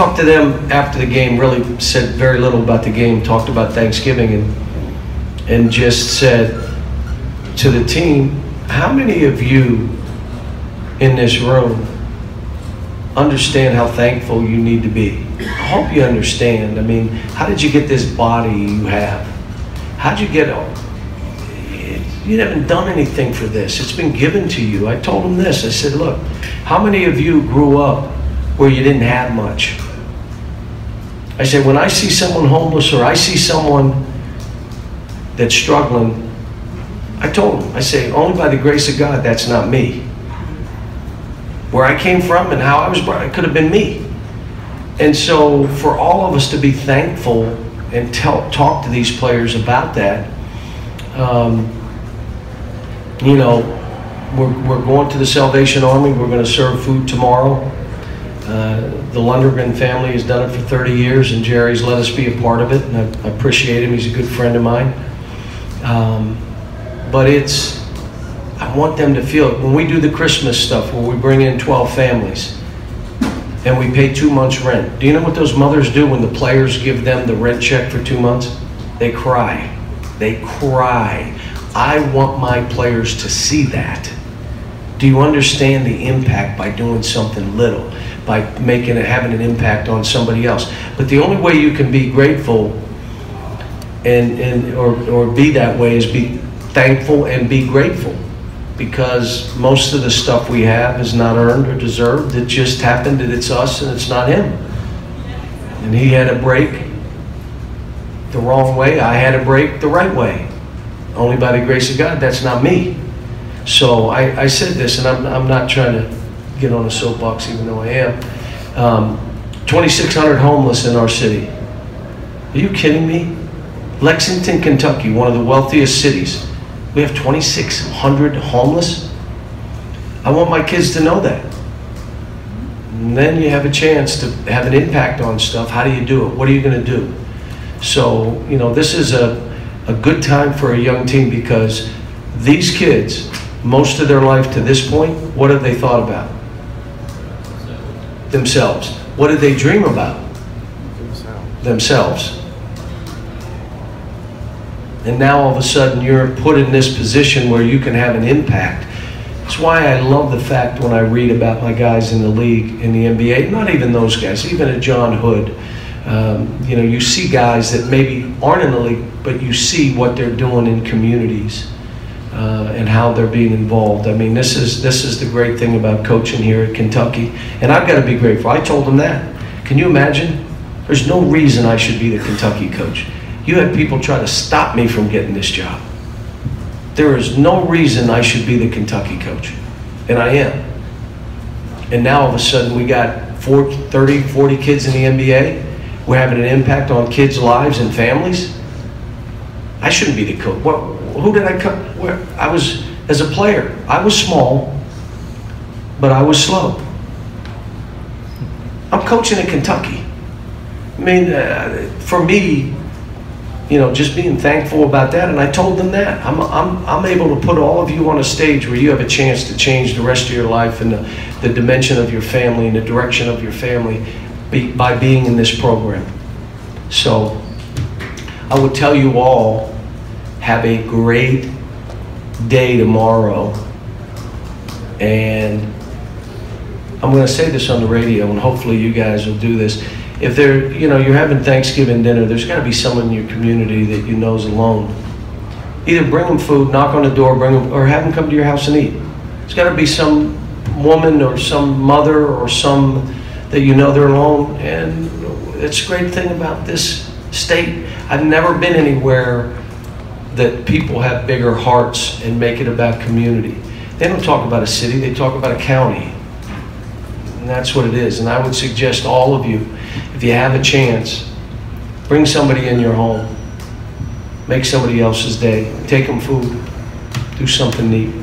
talked to them after the game, really said very little about the game, talked about Thanksgiving, and just said to the team, how many of you in this room understand how thankful you need to be? I hope you understand. I mean, how did you get this body you have? How'd you get it? You haven't done anything for this. It's been given to you. I told them this. I said, look, how many of you grew up where you didn't have much? I said, when I see someone homeless or I see someone that's struggling, I told them, I say, only by the grace of God, that's not me. Where I came from and how I was brought, it could have been me. And so for all of us to be thankful and talk to these players about that, you know, we're going to the Salvation Army. We're going to serve food tomorrow. The Lundergan family has done it for 30 years, and Jerry's let us be a part of it, and I appreciate him. He's a good friend of mine. But I want them to feel it. When we do the Christmas stuff, where we bring in 12 families, and we pay 2 months rent, do you know what those mothers do when the players give them the rent check for 2 months? They cry. They cry. I want my players to see that. Do you understand the impact by doing something little, by having an impact on somebody else? But the only way you can be grateful or be that way is be thankful and be grateful, because most of the stuff we have is not earned or deserved. It just happened that it's us and it's not him. And he had a break the wrong way. I had a break the right way. Only by the grace of God, that's not me. So I said this, and I'm not trying to get on a soapbox, even though I am. 2,600 homeless in our city. Are you kidding me? Lexington, Kentucky, one of the wealthiest cities. We have 2,600 homeless. I want my kids to know that. And then you have a chance to have an impact on stuff. How do you do it? What are you going to do? So, you know, this is a good time for a young team, because these kids, most of their life to this point, what have they thought about? Themselves. What did they dream about? Themselves. And now all of a sudden you're put in this position where you can have an impact. That's why I love the fact when I read about my guys in the league, in the NBA, not even those guys, even a John Hood. You know, you see guys that maybe aren't in the league, but you see what they're doing in communities and how they're being involved. I mean, this is the great thing about coaching here at Kentucky, and I've got to be grateful. I told them that. Can you imagine? There's no reason I should be the Kentucky coach. You had people try to stop me from getting this job. There is no reason I should be the Kentucky coach, and I am. And now all of a sudden we got 30, 40 kids in the NBA. We're having an impact on kids' lives and families. I shouldn't be the coach. Who did I coach? I was, as a player, I was small, but I was slow. I'm coaching in Kentucky. I mean, for me, you know, just being thankful about that, and I told them that. I'm able to put all of you on a stage where you have a chance to change the rest of your life and the dimension of your family and the direction of your family by being in this program. So I would tell you all, have a great day tomorrow. And I'm going to say this on the radio, and hopefully you guys will do this. If you're having Thanksgiving dinner, there's got to be someone in your community that you know is alone. Either bring them food, knock on the door, bring them, or have them come to your house and eat. There's got to be some woman or some mother or some that you know they're alone. And it's a great thing about this state. I've never been anywhere that people have bigger hearts and make it about community. They don't talk about a city, they talk about a county. And that's what it is. And I would suggest all of you, if you have a chance, bring somebody in your home, make somebody else's day, take them food, do something neat.